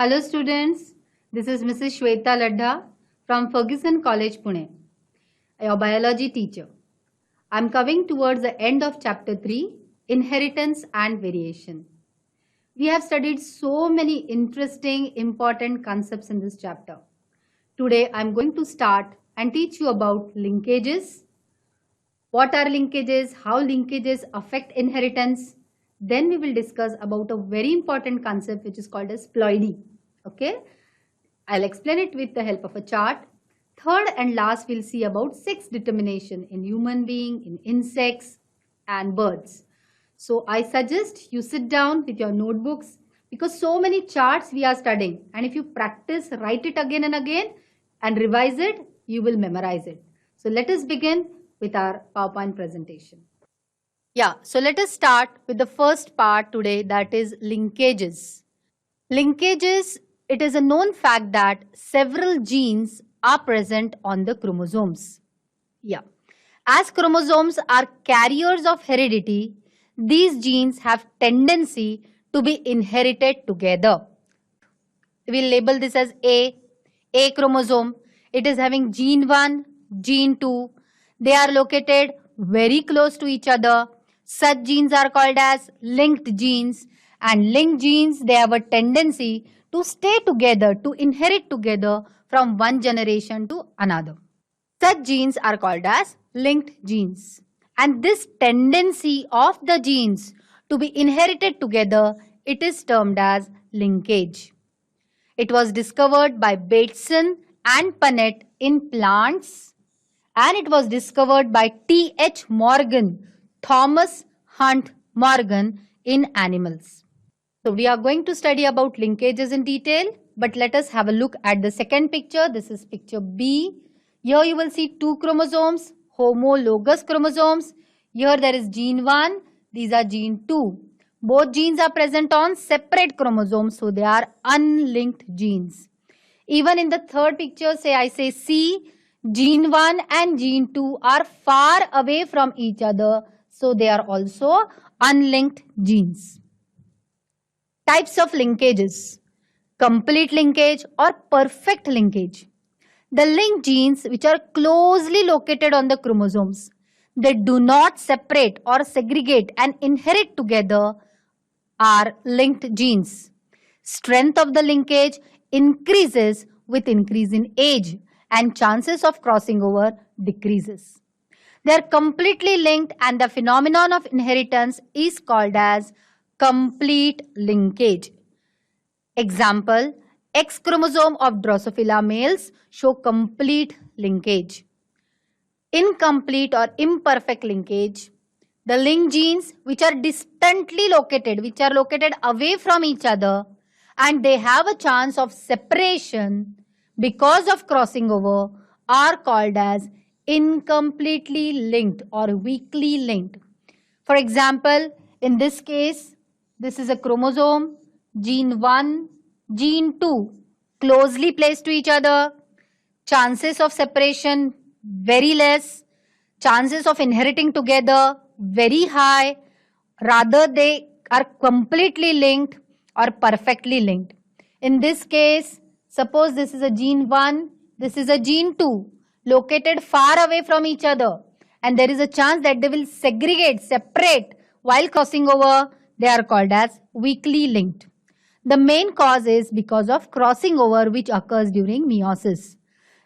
Hello students, this is Mrs. Shweta Ladha from Ferguson College, Pune, your biology teacher. I am coming towards the end of chapter 3, Inheritance and Variation. We have studied so many interesting, important concepts in this chapter. Today I am going to start and teach you about linkages. What are linkages? How linkages affect inheritance? Then we will discuss about a very important concept which is called as ploidy. Okay, I'll explain it with the help of a chart. Third and last, we'll see about sex determination in human being, in insects and birds. So I suggest you sit down with your notebooks because so many charts we are studying, and if you practice, write it again and again and revise it, you will memorize it. So let us begin with our PowerPoint presentation. Yeah, so let us start with the first part today, that is linkages. Linkages, it is a known fact that several genes are present on the chromosomes. Yeah, as chromosomes are carriers of heredity, these genes have tendency to be inherited together. We will label this as A chromosome. It is having gene 1, gene 2. They are located very close to each other. Such genes are called as linked genes, and linked genes, they have a tendency to stay together, to inherit together from one generation to another. Such genes are called as linked genes, and this tendency of the genes to be inherited together, it is termed as linkage. It was discovered by Bateson and Punnett in plants, and it was discovered by T.H. Morgan, Thomas Hunt Morgan, in animals. So we are going to study about linkages in detail, but let us have a look at the second picture. This is picture B. Here you will see two chromosomes, homologous chromosomes. Here there is gene 1, these are gene 2. Both genes are present on separate chromosomes, so they are unlinked genes. Even in the third picture, I say C, gene 1 and gene 2 are far away from each other, so they are also unlinked genes. Types of linkages: complete linkage or perfect linkage. The linked genes which are closely located on the chromosomes, they do not separate or segregate and inherit together, are linked genes. Strength of the linkage increases with increase in age, and chances of crossing over decreases. They are completely linked, and the phenomenon of inheritance is called as complete linkage. Example: X chromosome of Drosophila males show complete linkage. Incomplete or imperfect linkage: the linked genes which are distantly located, which are located away from each other, and they have a chance of separation because of crossing over, are called as incompletely linked or weakly linked. For example, in this case, this is a chromosome, gene 1, gene 2, closely placed to each other, chances of separation very less, chances of inheriting together very high, rather they are completely linked or perfectly linked. In this case, suppose this is a gene 1, this is a gene 2, located far away from each other, and there is a chance that they will segregate, separate while crossing over. They are called as weakly linked. The main cause is because of crossing over which occurs during meiosis.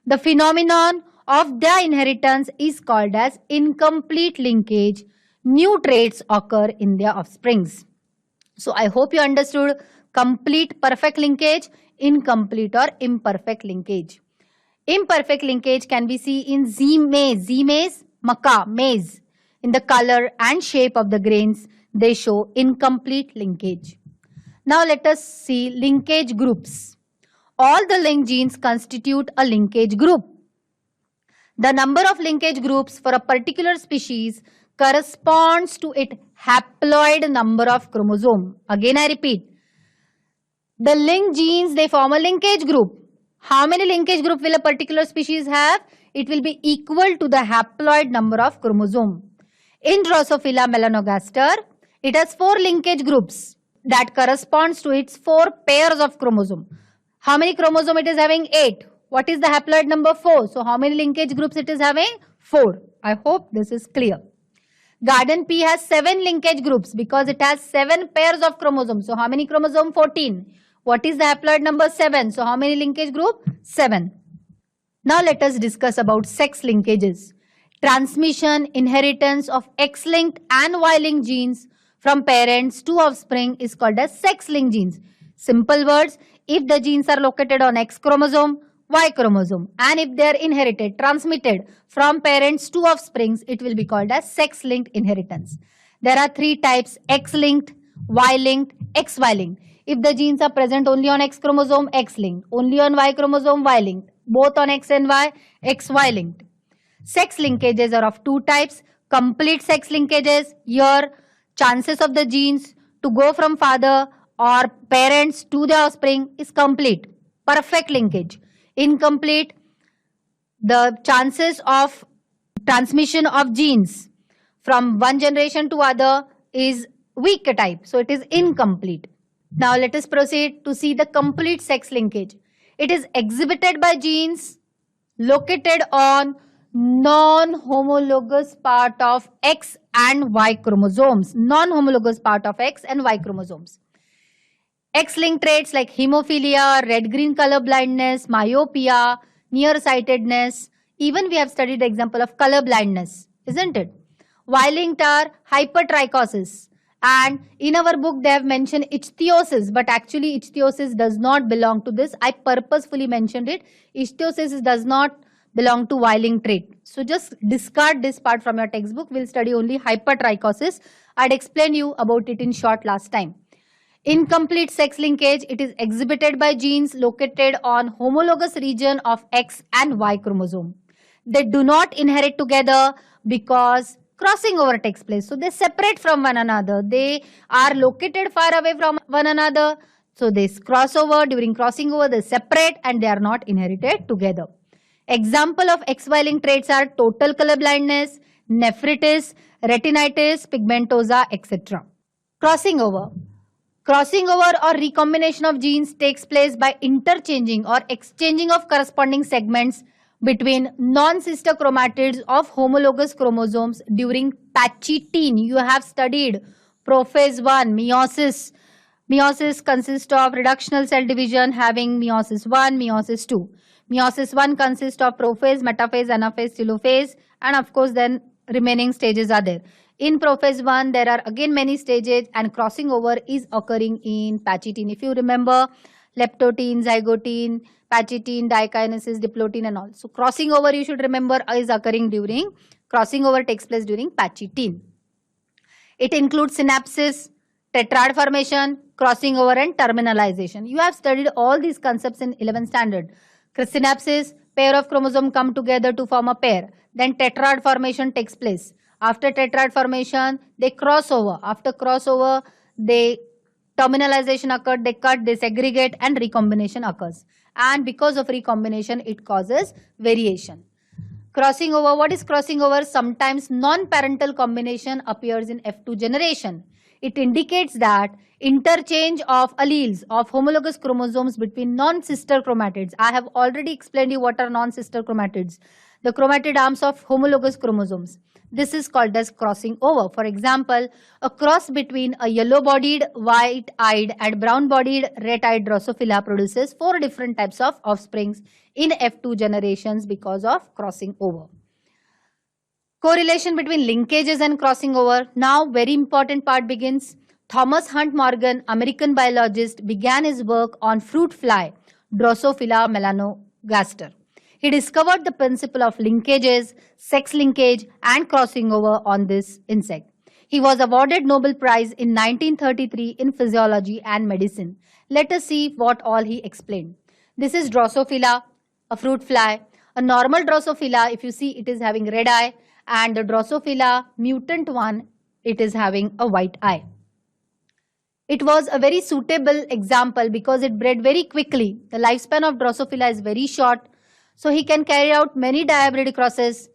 The phenomenon of their inheritance is called as incomplete linkage. New traits occur in their offsprings. So I hope you understood complete perfect linkage, incomplete or imperfect linkage. Imperfect linkage can be seen in Z maize, maca, maize. In the color and shape of the grains, they show incomplete linkage. Now let us see linkage groups. All the linked genes constitute a linkage group. The number of linkage groups for a particular species corresponds to its haploid number of chromosome. Again I repeat, the linked genes, they form a linkage group. How many linkage group will a particular species have? It will be equal to the haploid number of chromosome. In Drosophila melanogaster, it has 4 linkage groups that corresponds to its 4 pairs of chromosome. How many chromosome it is having? 8. What is the haploid number? 4. So how many linkage groups it is having? 4. I hope this is clear. Garden P has 7 linkage groups because it has 7 pairs of chromosomes. So how many chromosome? 14. What is the haploid number? 7. So how many linkage group? 7. Now let us discuss about sex linkages. Transmission, inheritance of X-linked and Y-linked genes from parents to offspring is called as sex-linked genes. Simple words, if the genes are located on X chromosome, Y chromosome, and if they are inherited, transmitted from parents to offsprings, it will be called as sex-linked inheritance. There are 3 types: X-linked, Y-linked, XY-linked. If the genes are present only on X chromosome, X-linked, only on Y chromosome, Y-linked, both on X and Y, XY-linked. Sex linkages are of 2 types: complete sex linkages. Here, chances of the genes to go from father or parents to the offspring is complete, perfect linkage. Incomplete, the chances of transmission of genes from one generation to other is weak type, so it is incomplete. Now let us proceed to see the complete sex linkage. It is exhibited by genes located on non-homologous part of X and Y chromosomes. Non-homologous part of X and Y chromosomes. X-linked traits like hemophilia, red-green color blindness, myopia, nearsightedness. Even we have studied the example of color blindness, isn't it? Y-linked are hypertrichosis. And in our book, they have mentioned ichthyosis, but actually ichthyosis does not belong to this. I purposefully mentioned it. Ichthyosis does not belong to Y-linked trait. So just discard this part from your textbook. We'll study only hypertrichosis. I'd explained you about it in short last time. Incomplete sex linkage, it is exhibited by genes located on homologous region of X and Y chromosome. They do not inherit together because crossing over takes place. So they separate from one another. They are located far away from one another. So they cross over. During crossing over, they separate and they are not inherited together. Example of XY linked traits are total color blindness, nephritis, retinitis, pigmentosa, etc. Crossing over. Crossing over or recombination of genes takes place by interchanging or exchanging of corresponding segments between non-sister chromatids of homologous chromosomes during pachytene. You have studied prophase 1, meiosis. Meiosis consists of reductional cell division having meiosis 1, meiosis 2. Meiosis 1 consists of prophase, metaphase, anaphase, telophase, and of course then remaining stages are there. In prophase 1, there are again many stages and crossing over is occurring in pachytene. If you remember, leptotene, zygotene, pachytene, dikinesis, diplotin and all. So crossing over you should remember is occurring during, crossing over takes place during pachytene. It includes synapsis, tetrad formation, crossing over and terminalization. You have studied all these concepts in 11th standard. Synapsis, pair of chromosome come together to form a pair. Then tetrad formation takes place. After tetrad formation, they cross over. After crossover, they terminalization occurred, they cut, they segregate and recombination occurs. And because of recombination, it causes variation. Crossing over, what is crossing over? Sometimes non-parental combination appears in F2 generation. It indicates that interchange of alleles of homologous chromosomes between non-sister chromatids. I have already explained you what are non-sister chromatids. The chromatid arms of homologous chromosomes. This is called as crossing over. For example, a cross between a yellow-bodied, white-eyed and brown-bodied red-eyed Drosophila produces 4 different types of offsprings in F2 generations because of crossing over. Correlation between linkages and crossing over. Now, very important part begins. Thomas Hunt Morgan, American biologist, began his work on fruit fly, Drosophila melanogaster. He discovered the principle of linkages, sex linkage and crossing over on this insect. He was awarded Nobel Prize in 1933 in physiology and medicine. Let us see what all he explained. This is Drosophila, a fruit fly. A normal Drosophila, if you see, it is having red eye, and the Drosophila mutant one, it is having a white eye. It was a very suitable example because it bred very quickly. The lifespan of Drosophila is very short. So he can carry out many dihybrid crosses.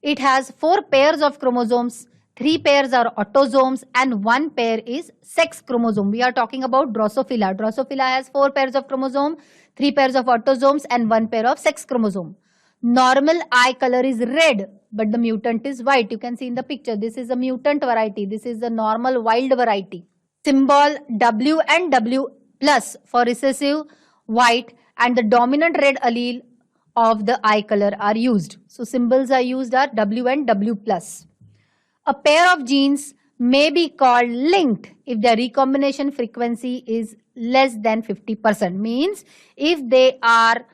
It has 4 pairs of chromosomes, 3 pairs are autosomes and 1 pair is sex chromosome. We are talking about Drosophila. Drosophila has 4 pairs of chromosome, 3 pairs of autosomes and 1 pair of sex chromosome. Normal eye color is red, but the mutant is white. You can see in the picture, this is a mutant variety. This is the normal wild variety. Symbol W and W plus for recessive white and the dominant red allele of the eye color are used. So symbols are used are W and W plus. A pair of genes may be called linked if their recombination frequency is less than 50%. Means if they are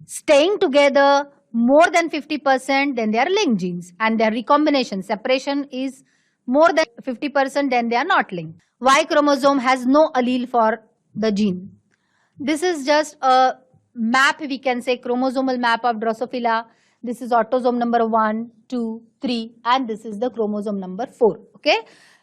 staying together more than 50%, then they are linked genes, and their recombination separation is more than 50%, then they are not linked. Y chromosome has no allele for the gene. This is just a map, we can say chromosomal map of Drosophila. This is autosome number 1, 2, 3, and this is the chromosome number 4. Okay.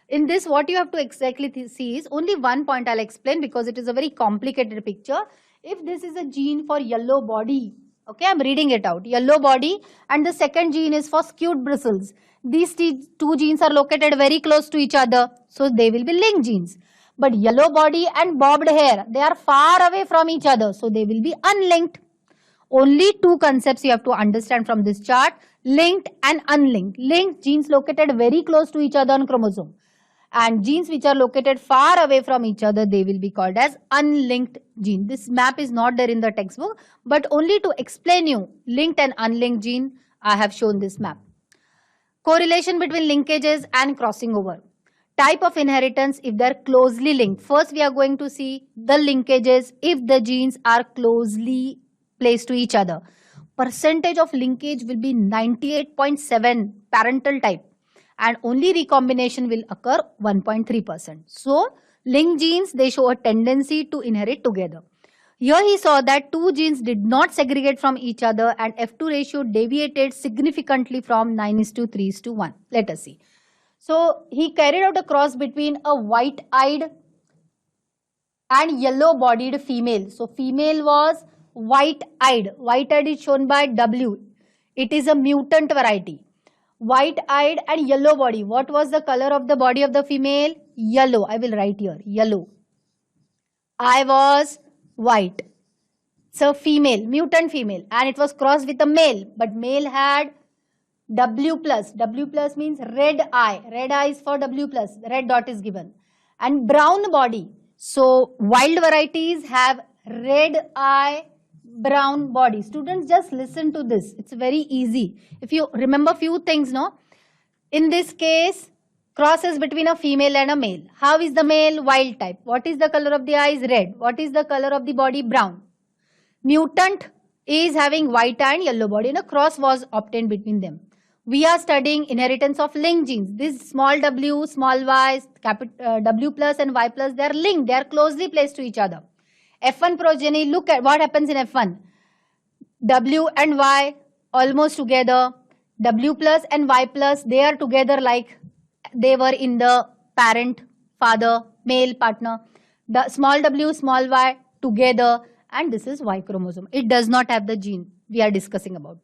In this, what you have to exactly see is only one point I'll explain because it is a very complicated picture. If this is a gene for yellow body, okay, I'm reading it out, yellow body, and the second gene is for skewed bristles. These two genes are located very close to each other, so they will be linked genes. But yellow body and bobbed hair, they are far away from each other, so they will be unlinked. Only two concepts you have to understand from this chart, linked and unlinked. Linked genes located very close to each other on chromosome, and genes which are located far away from each other, they will be called as unlinked gene. This map is not there in the textbook, but only to explain you linked and unlinked gene, I have shown this map. Correlation between linkages and crossing over. Type of inheritance if they are closely linked. First, we are going to see the linkages if the genes are closely placed to each other. Percentage of linkage will be 98.7 parental type, and only recombination will occur 1.3%. So, linked genes, they show a tendency to inherit together. Here he saw that two genes did not segregate from each other and F2 ratio deviated significantly from 9:3:1. Let us see. So, he carried out a cross between a white-eyed and yellow-bodied female. So, female was white-eyed. White-eyed is shown by W. It is a mutant variety. White-eyed and yellow body. What was the color of the body of the female? Yellow. I will write here. Yellow. Eye was white. So female, mutant female, and it was crossed with a male, but male had W plus. W plus means red eye. Red eye is for W plus. Red dot is given. And brown body. So wild varieties have red eye, brown body. Students, just listen to this. It's very easy. If you remember few things, no? In this case, crosses between a female and a male. How is the male? Wild type. What is the color of the eyes? Red. What is the color of the body? Brown. Mutant is having white and yellow body, and a cross was obtained between them. We are studying inheritance of linked genes. This small w, small y, W plus and Y plus, they are linked. They are closely placed to each other. F1 progeny, look at what happens in F1. W and Y almost together. W plus and Y plus, they are together like they were in the parent, father, male partner. The small w, small y together, and this is Y chromosome. It does not have the gene we are discussing about.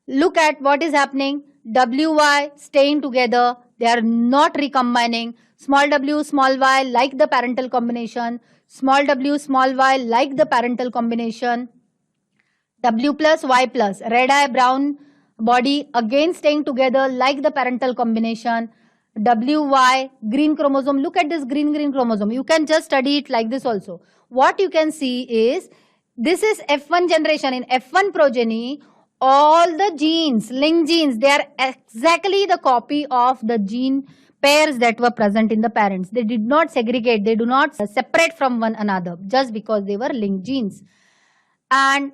Look at what is happening. WY staying together. They are not recombining. Small w, small y like the parental combination. Small w, small y like the parental combination. W plus, Y plus. Red eye, brown body again staying together like the parental combination. WY, green chromosome. Look at this green chromosome. You can just study it like this also. What you can see is, this is F1 generation. In F1 progeny, all the genes, linked genes, they are exactly the copy of the gene pairs that were present in the parents. They did not segregate. They do not separate from one another just because they were linked genes. And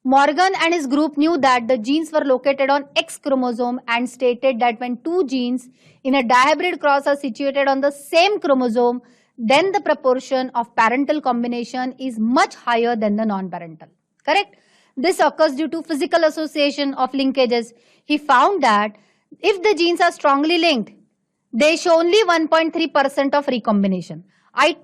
Morgan and his group knew that the genes were located on X chromosome and stated that when two genes in a dihybrid cross are situated on the same chromosome, then the proportion of parental combination is much higher than the non-parental. Correct? This occurs due to physical association of linkages. He found that if the genes are strongly linked, they show only 1.3% of recombination. I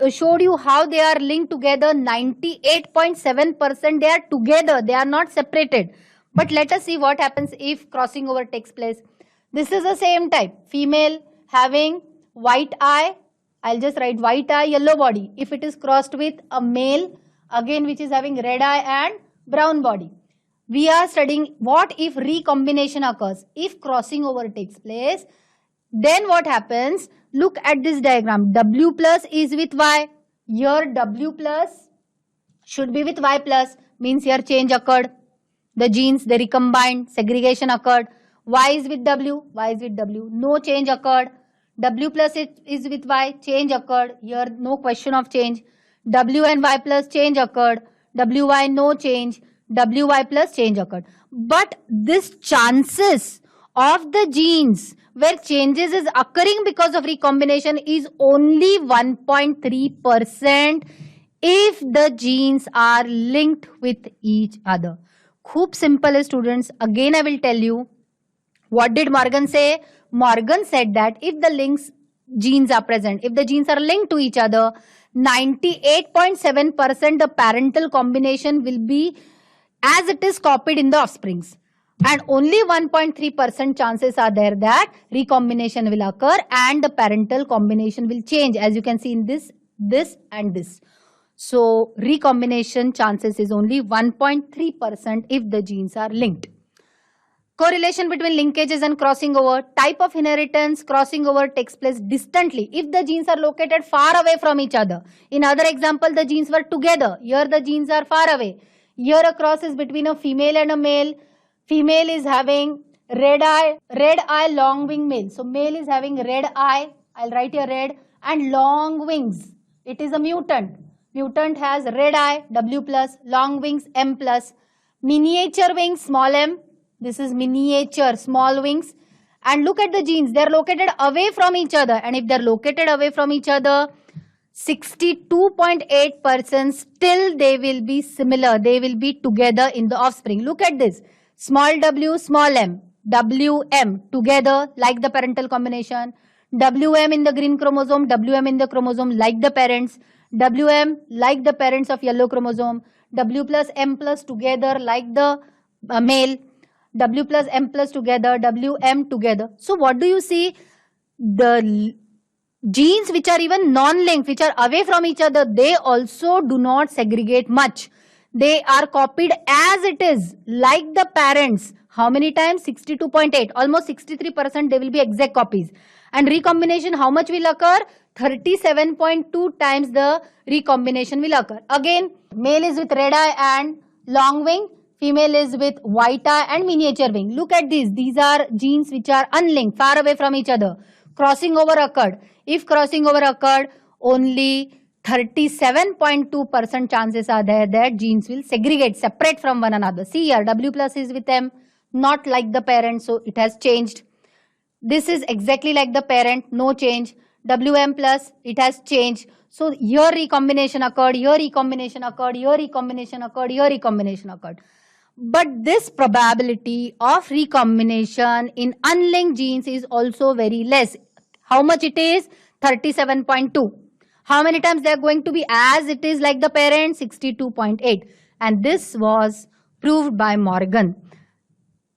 showed you how they are linked together. 98.7% they are together. They are not separated. But let us see what happens if crossing over takes place. This is the same type. Female having white eye. I'll just write white eye, yellow body. If it is crossed with a male again which is having red eye and brown body. We are studying what if recombination occurs. If crossing over takes place, then what happens? Look at this diagram. W plus is with Y. Here W plus should be with Y plus, means here change occurred. The genes, they recombined, segregation occurred. Y is with W, Y is with W, no change occurred. W plus is with Y, change occurred. Here no question of change. W and Y plus change occurred. WY no change. WY plus change occurred. But this chances of the genes where changes is occurring because of recombination is only 1.3% if the genes are linked with each other. खूप simple है students. Again I will tell you. What did Morgan say? Morgan said that if the genes are present, if the genes are linked to each other, 98.7% the parental combination will be as it is copied in the offsprings. And only 1.3% chances are there that recombination will occur and the parental combination will change, as you can see in this and this. So recombination chances is only 1.3% if the genes are linked. Correlation between linkages and crossing over. Type of inheritance, crossing over takes place distantly if the genes are located far away from each other. In other example, the genes were together. Here the genes are far away. Here a cross is between a female and a male. Female is having red eye, long wing male. So male is having red eye, I'll write here red, and long wings. It is a mutant. Mutant has red eye, W plus, long wings, M plus. Miniature wings, small m. This is miniature, small wings. And look at the genes. They are located away from each other. And if they are located away from each other, 62.8% still they will be similar. They will be together in the offspring. Look at this. Small w, small m. WM together like the parental combination. WM in the green chromosome. WM in the chromosome like the parents. WM like the parents of yellow chromosome. W plus M plus together like the male. W plus M plus together, WM together. So what do you see? The genes which are even non-linked, which are away from each other, they also do not segregate much. They are copied as it is, like the parents. How many times? 62.8. Almost 63% they will be exact copies. And recombination, how much will occur? 37.2 times the recombination will occur. Again, male is with red eye and long wing. Female is with white eye and miniature wing. Look at these. These are genes which are unlinked, far away from each other. Crossing over occurred. If crossing over occurred, only 37.2% chances are there that genes will segregate, separate from one another. See here, W plus is with M, not like the parent, so it has changed. This is exactly like the parent, no change. WM plus, it has changed. So here recombination occurred, here recombination occurred, here recombination occurred, here recombination occurred. But this probability of recombination in unlinked genes is also very less. How much it is? 37.2. How many times they are going to be as it is like the parent? 62.8. And this was proved by Morgan.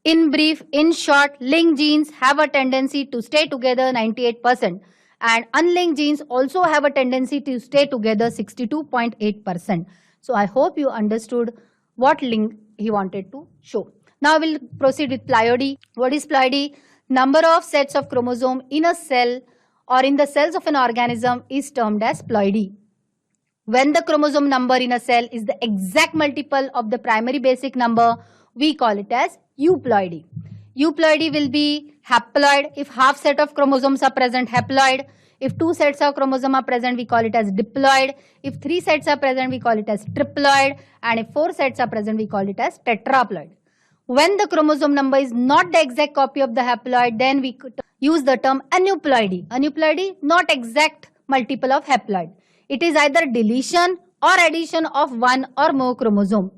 In brief, in short, linked genes have a tendency to stay together 98%. And unlinked genes also have a tendency to stay together 62.8%. So I hope you understood what link he wanted to show. Now we'll proceed with ploidy. What is ploidy? Number of sets of chromosome in a cell or in the cells of an organism is termed as ploidy. When the chromosome number in a cell is the exact multiple of the primary basic number, we call it as euploidy. Euploidy will be haploid. If half set of chromosomes are present, haploid. If two sets of chromosomes are present, we call it as diploid. If three sets are present, we call it as triploid. And if four sets are present, we call it as tetraploid. When the chromosome number is not the exact copy of the haploid, then we could use the term aneuploidy. Aneuploidy, not exact multiple of haploid. It is either deletion or addition of one or more chromosome.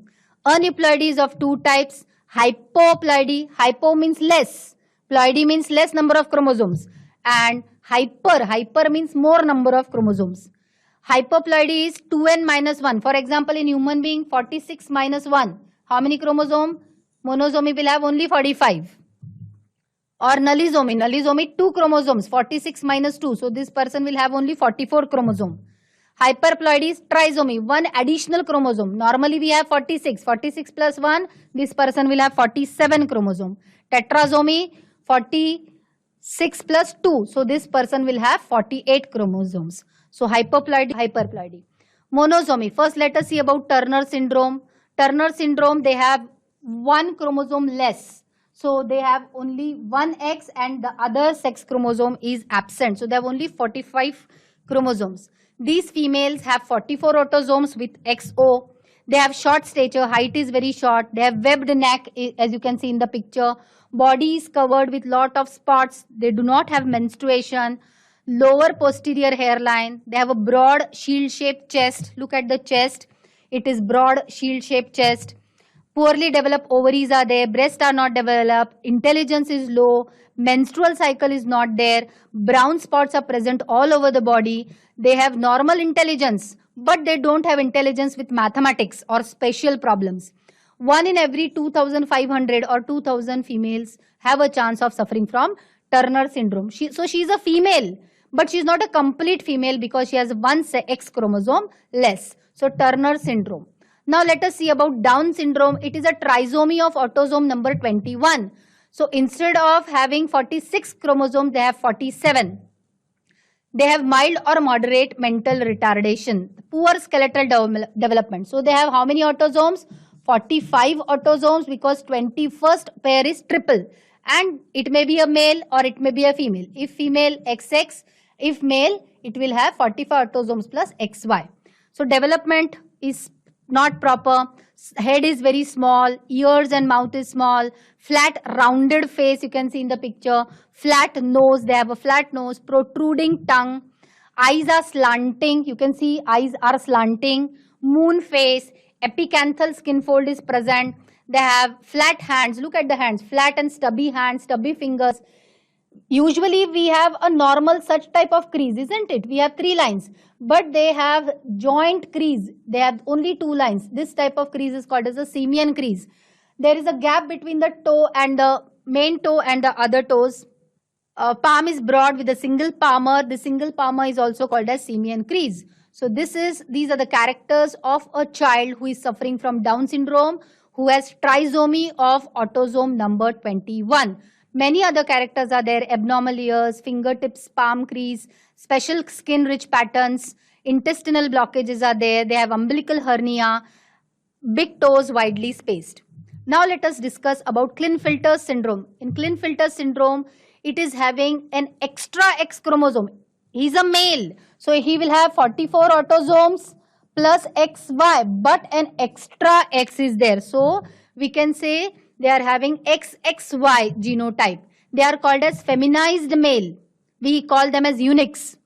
Aneuploidy is of two types. Hypoploidy, hypo means less. Ploidy means less number of chromosomes. And hyper means more number of chromosomes. Hypoploidy is 2n minus 1. For example, in human being, 46 minus 1. How many chromosomes? Monosomy will have only 45. Or nullisomy, 2 chromosomes, 46 minus 2. So this person will have only 44 chromosomes. Hyperploidy is trisomy, one additional chromosome. Normally we have 46. 46 plus 1, this person will have 47 chromosome. Tetrasomy, 46 plus 2. So this person will have 48 chromosomes. So hyperploidy. Monosomy. First let us see about Turner syndrome. Turner syndrome, they have one chromosome less. So they have only one X and the other sex chromosome is absent. So they have only 45 chromosomes. These females have 44 autosomes with XO. They have short stature, height is very short. They have webbed neck, as you can see in the picture. Body is covered with lot of spots. They do not have menstruation. Lower posterior hairline. They have a broad shield-shaped chest. Look at the chest. It is broad shield-shaped chest. Poorly developed ovaries are there. Breasts are not developed. Intelligence is low. Menstrual cycle is not there. Brown spots are present all over the body. They have normal intelligence, but they don't have intelligence with mathematics or special problems. 1 in every 2,500 or 2,000 females have a chance of suffering from Turner syndrome. So she is a female, but she is not a complete female because she has one X chromosome less. So Turner syndrome. Now let us see about Down syndrome. It is a trisomy of autosome number 21. So instead of having 46 chromosomes, they have 47. They have mild or moderate mental retardation, poor skeletal development. So they have how many autosomes? 45 autosomes because 21st pair is triple. And it may be a male or it may be a female. If female, XX. If male, it will have 45 autosomes plus XY. So development is not proper. Head is very small, ears and mouth is small, flat rounded face you can see in the picture, flat nose, they have a flat nose, protruding tongue, eyes are slanting, you can see eyes are slanting, moon face, epicanthal skin fold is present, they have flat hands, look at the hands, flat and stubby hands, stubby fingers. Usually we have a normal such type of crease, isn't it? We have 3 lines, but they have joint crease. They have only 2 lines. This type of crease is called as a simian crease. There is a gap between the toe and the main toe and the other toes. Palm is broad with a single palmar. The single palmar is also called as simian crease. So these are the characters of a child who is suffering from Down syndrome, who has trisomy of autosome number 21. Many other characters are there: abnormal ears, fingertips, palm crease, special skin-rich patterns, intestinal blockages are there, they have umbilical hernia, big toes widely spaced. Now let us discuss about Klinefelter syndrome. In Klinefelter syndrome, it is having an extra X chromosome. He is a male, so he will have 44 autosomes plus XY, but an extra X is there. So we can say they are having XXY genotype. They are called as feminized male. We call them as eunuchs.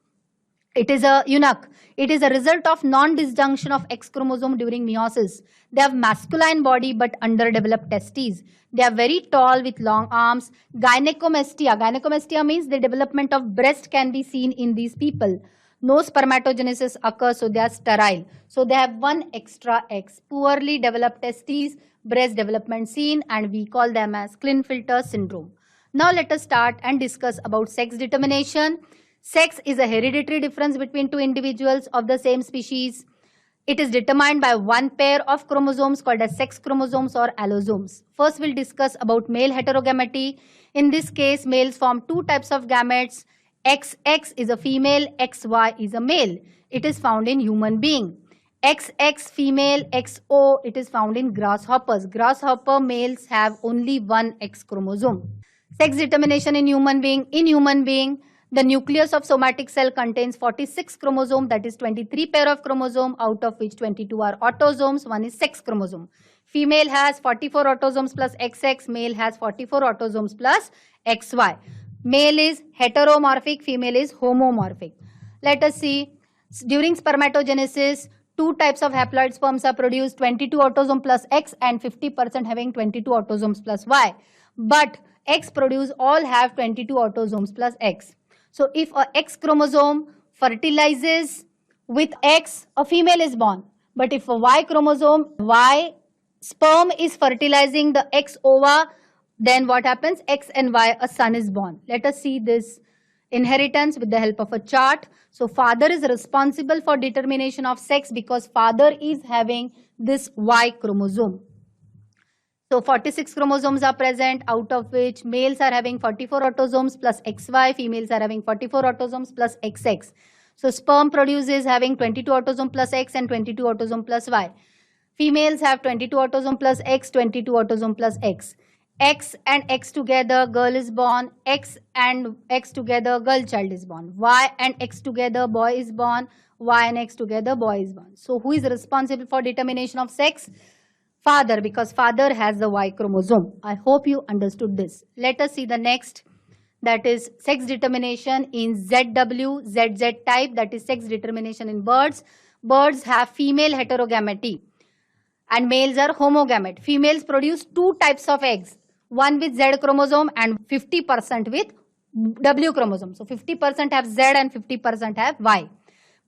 It is a eunuch. It is a result of non-disjunction of X chromosome during meiosis. They have masculine body but underdeveloped testes. They are very tall with long arms. Gynecomastia. Gynecomastia means the development of breast can be seen in these people. No spermatogenesis occurs, so they are sterile. So they have one extra X. Poorly developed testes, breast development seen, and we call them as Klinefelter syndrome. Now let us start and discuss about sex determination. Sex is a hereditary difference between 2 individuals of the same species. It is determined by one pair of chromosomes called as sex chromosomes or allosomes. First we'll discuss about male heterogamety. In this case, males form 2 types of gametes. XX is a female, XY is a male. It is found in human being. XX female, XO, it is found in grasshoppers. Grasshopper males have only one X chromosome. Sex determination in human being. In human being, the nucleus of somatic cell contains 46 chromosomes, that is 23 pair of chromosome, out of which 22 are autosomes, one is sex chromosome. Female has 44 autosomes plus XX, male has 44 autosomes plus XY. Male is heteromorphic, female is homomorphic. Let us see. During spermatogenesis, 2 types of haploid sperms are produced, 22 autosome plus X and 50% having 22 autosomes plus Y. But X produce all have 22 autosomes plus X. So if a X chromosome fertilizes with X, a female is born. But if a Y chromosome, Y sperm is fertilizing the X ova, then what happens? X and Y, a son is born. Let us see this inheritance with the help of a chart. So father is responsible for determination of sex because father is having this Y chromosome. So 46 chromosomes are present, out of which males are having 44 autosomes plus XY, females are having 44 autosomes plus XX. So sperm produces having 22 autosome plus X and 22 autosome plus Y. Females have 22 autosome plus X, 22 autosome plus X. X and X together, girl is born. X and X together, girl child is born. Y and X together, boy is born. Y and X together, boy is born. So who is responsible for determination of sex? Father, because father has the Y chromosome. I hope you understood this. Let us see the next, that is sex determination in ZW, ZZ type, that is sex determination in birds. Birds have female heterogamety and males are homogamete. Females produce two types of eggs, one with Z chromosome and 50% with W chromosome. So 50% have Z and 50% have Y.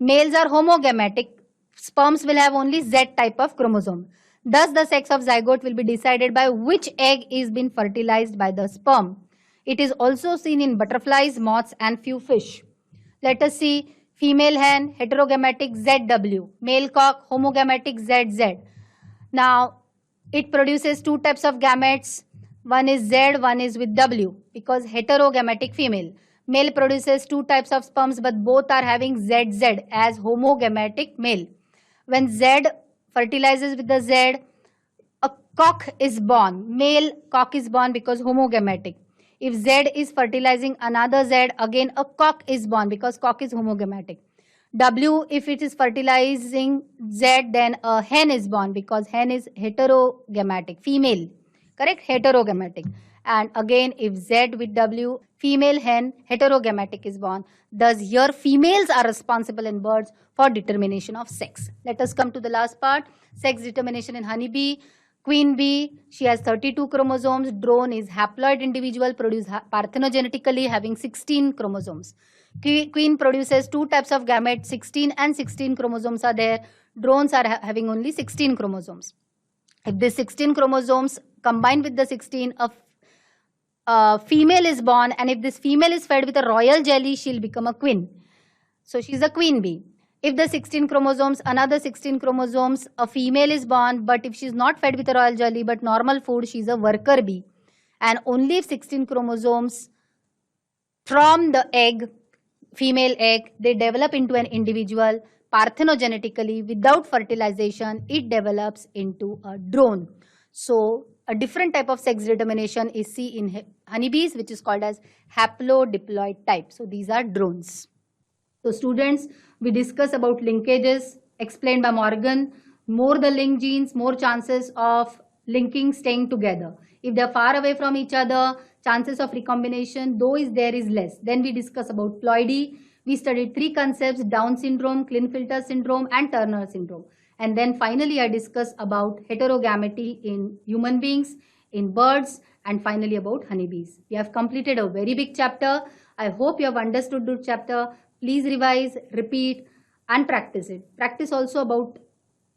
Males are homogametic. Sperms will have only Z type of chromosome. Thus, the sex of zygote will be decided by which egg is been fertilized by the sperm. It is also seen in butterflies, moths, and few fish. Let us see female hen, heterogametic ZW, male cock, homogametic ZZ. Now, it produces two types of gametes. One is Z, one is with W, because heterogametic female. Male produces two types of sperms, but both are having ZZ as homogametic male. When Z fertilizes with the Z, a cock is born. Male cock is born because homogametic. If Z is fertilizing another Z, again a cock is born because cock is homogametic. W, if it is fertilizing Z, then a hen is born because hen is heterogametic, female. Correct? Heterogametic. And again, if Z with W, female hen, heterogametic is born. Thus, here females are responsible in birds for determination of sex. Let us come to the last part, sex determination in honeybee. Queen bee, she has 32 chromosomes. Drone is haploid individual produced parthenogenetically having 16 chromosomes. Queen produces two types of gametes, 16 and 16 chromosomes are there. Drones are having only 16 chromosomes. If this 16 chromosomes combined with the 16, a female is born, and if this female is fed with a royal jelly, she'll become a queen. So she's a queen bee. If the 16 chromosomes, another 16 chromosomes, a female is born, but if she's not fed with a royal jelly but normal food, she's a worker bee. And only if 16 chromosomes from the egg, female egg, they develop into an individual parthenogenetically without fertilization, it develops into a drone. So a different type of sex determination is seen in honeybees, which is called as haplodiploid type. So these are drones. So students, we discuss about linkages explained by Morgan. More the link genes, more chances of linking staying together. If they are far away from each other, chances of recombination, though is there, is less. Then we discuss about ploidy. We studied three concepts: Down syndrome, Klinefelter syndrome, and Turner syndrome. And then finally I discuss about heterogamety in human beings, in birds, and finally about honeybees. We have completed a very big chapter. I hope you have understood the chapter. Please revise, repeat, and practice it. Practice also about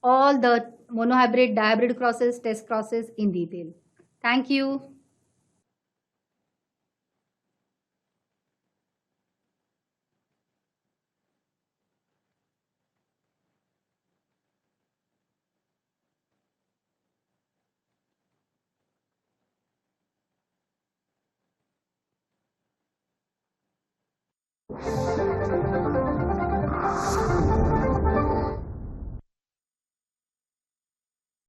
all the monohybrid, dihybrid crosses, test crosses in detail. Thank you.